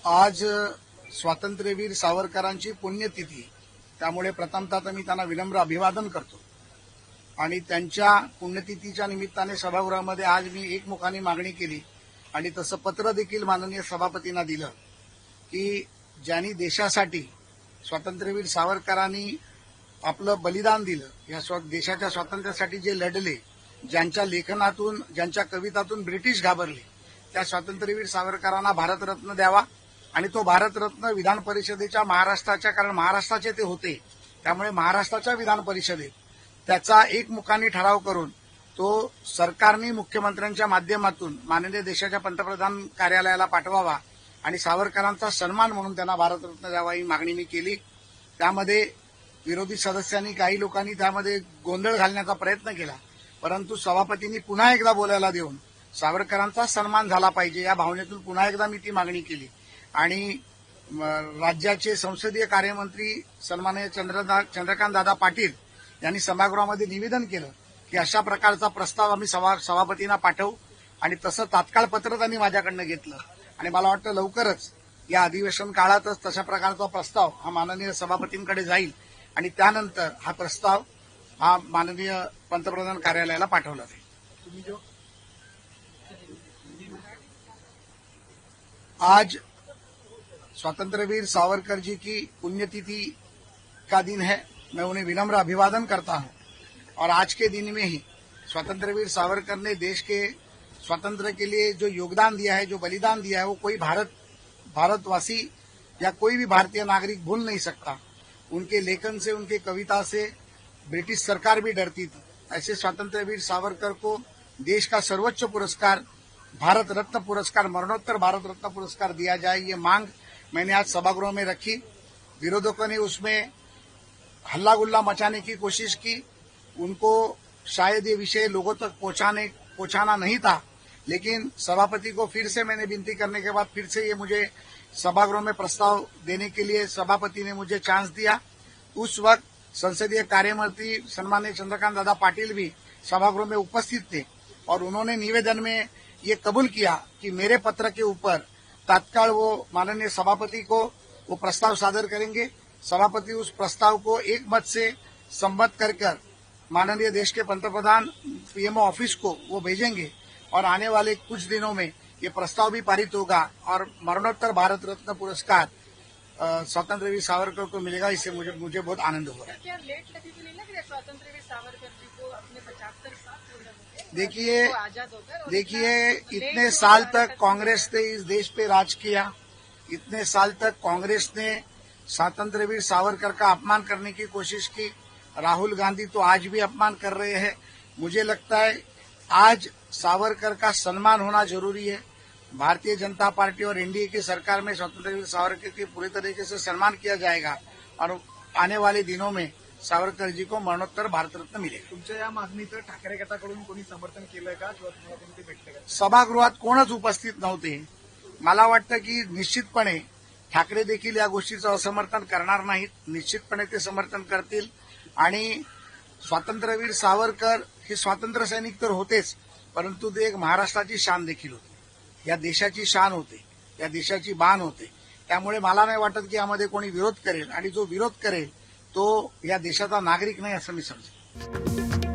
आज स्वातंत्र्यवीर सावरकरांची पुण्यतिथी, त्यामुळे प्रथमतः मी त्यांना विनम्र अभिवादन करतो आणि त्यांच्या पुण्यतिथीच्या निमित्ताने सभागृहामध्ये आज मी एकमुखाने मागणी केली आणि तसं पत्र देखील माननीय सभापतींना दिलं की ज्यांनी देशासाठी स्वातंत्र्यवीर सावरकरांनी आपलं बलिदान दिलं, या देशाच्या स्वातंत्र्यासाठी जे लढले, ज्यांच्या लेखनातून ज्यांच्या कवितातून ब्रिटिश घाबरले, त्या स्वातंत्र्यवीर सावरकरांना भारतरत्न द्यावा आणि तो भारतरत्न विधान परिषदेच्या महाराष्ट्राच्या, कारण महाराष्ट्राचे ते होते त्यामुळे महाराष्ट्राच्या विधान परिषदेत त्याचा एकमुखाने ठराव करून तो सरकारने मुख्यमंत्र्यांच्या माध्यमातून माननीय देशाच्या पंतप्रधान कार्यालयाला पाठवावा आणि सावरकरांचा सन्मान म्हणून त्यांना भारतरत्न द्यावा ही मागणी मी केली। त्यामध्ये विरोधी सदस्यांनी, काही लोकांनी त्यामध्ये गोंधळ घालण्याचा प्रयत्न केला, परंतु सभापतींनी पुन्हा एकदा बोलायला देऊन सावरकरांचा सन्मान झाला पाहिजे या भावनेतून पुन्हा एकदा मी ती मागणी केली आणि राज्याचे संसदीय कार्यमंत्री सन्माननीय चंद्रकांत दादा पाटील यांनी सभागृहामध्ये निवेदन केलं की अशा प्रकारचा प्रस्ताव आम्ही सभापतींना पाठवू आणि तसं तात्काळ पत्र त्यांनी माझ्याकडनं घेतलं आणि मला वाटतं लवकरच या अधिवेशन काळातच तशा प्रकारचा प्रस्ताव हा माननीय सभापतींकडे जाईल आणि त्यानंतर हा प्रस्ताव हा माननीय पंतप्रधान कार्यालयाला पाठवला जाईल। आज स्वतंत्रवीर सावरकर जी की पुण्यतिथि का दिन है, मैं उन्हें विनम्र अभिवादन करता हूं और आज के दिन में ही स्वतंत्रवीर सावरकर ने देश के स्वतंत्र के लिए जो योगदान दिया है, जो बलिदान दिया है, वो कोई भारतवासी या कोई भी भारतीय नागरिक भूल नहीं सकता। उनके लेखन से, उनके कविता से ब्रिटिश सरकार भी डरती थी। ऐसे स्वतंत्रवीर सावरकर को देश का सर्वोच्च पुरस्कार भारत रत्न पुरस्कार, मरणोत्तर भारत रत्न पुरस्कार दिया जाए, ये मांग मैंने आज सभागृह में रखी। विरोधकों ने उसमें हल्ला गुल्ला मचाने की कोशिश की, उनको शायद ये विषय लोगों तक पहुंचाना नहीं था, लेकिन सभापति को फिर से मैंने विनती करने के बाद फिर से ये मुझे सभागृह में प्रस्ताव देने के लिए सभापति ने मुझे चांस दिया। उस वक्त संसदीय कार्यमंत्री सन्माननीय चंद्रकांत दादा पाटिल भी सभागृह में उपस्थित थे और उन्होंने निवेदन में ये कबूल किया कि मेरे पत्र के ऊपर तत्काल वो माननीय सभापति को वो प्रस्ताव सादर करेंगे। सभापति उस प्रस्ताव को एक मत से सम्मत कर माननीय देश के पंतप्रधान पीएमओ ऑफिस को वो भेजेंगे और आने वाले कुछ दिनों में ये प्रस्ताव भी पारित होगा और मरणोत्तर भारत रत्न पुरस्कार स्वतंत्रवीर सावरकर को मिलेगा। इससे मुझे बहुत आनंद हो रहा है। क्या लेट लगी तो नहीं लग रहा स्वतंत्रवीर सावरकर जी को अपने 75 साल पूर्ण हो गए? देखिए इतने साल तक कांग्रेस ने इस देश पे राज किया, इतने साल तक कांग्रेस ने स्वतंत्रवीर सावरकर का अपमान करने की कोशिश की। राहुल गांधी तो आज भी अपमान कर रहे हैं। मुझे लगता है आज सावरकर का सम्मान होना जरूरी है। भारतीय जनता पार्टी और एनडीए की सरकार में स्वतंत्रवीर सावरकर की पूरी तरीके से सम्मान किया जाएगा और आने वाले दिनों में सावरकर जी को मरणोत्तर भारत रत्न मिलेगा। तुमच्या या मागणीचं ठाकरे गटाकडून कोणी समर्थन केलंय का किंवा तुम्हाला कोणी ते भेटलं का? सभागृहात कोणच उपस्थित नव्हते। मला वाटतं की निश्चितपणे ठाकरे देखील या गोष्टीचं असमर्थन करणार नाहीत, निश्चितपणे ते समर्थन करतील आणि स्वातंत्र्यवीर सावरकर हे स्वातंत्र्य सैनिक तर होतेच, परंतु ते एक महाराष्ट्राची शान देखील होते, या देशाची शान होते, या देशाची बाण होते। त्यामुळे मला नाही वाटत की यामध्ये कोणी विरोध करेल आणि जो विरोध करेल तो या देशाचा नागरिक नाही असं मी समजेन।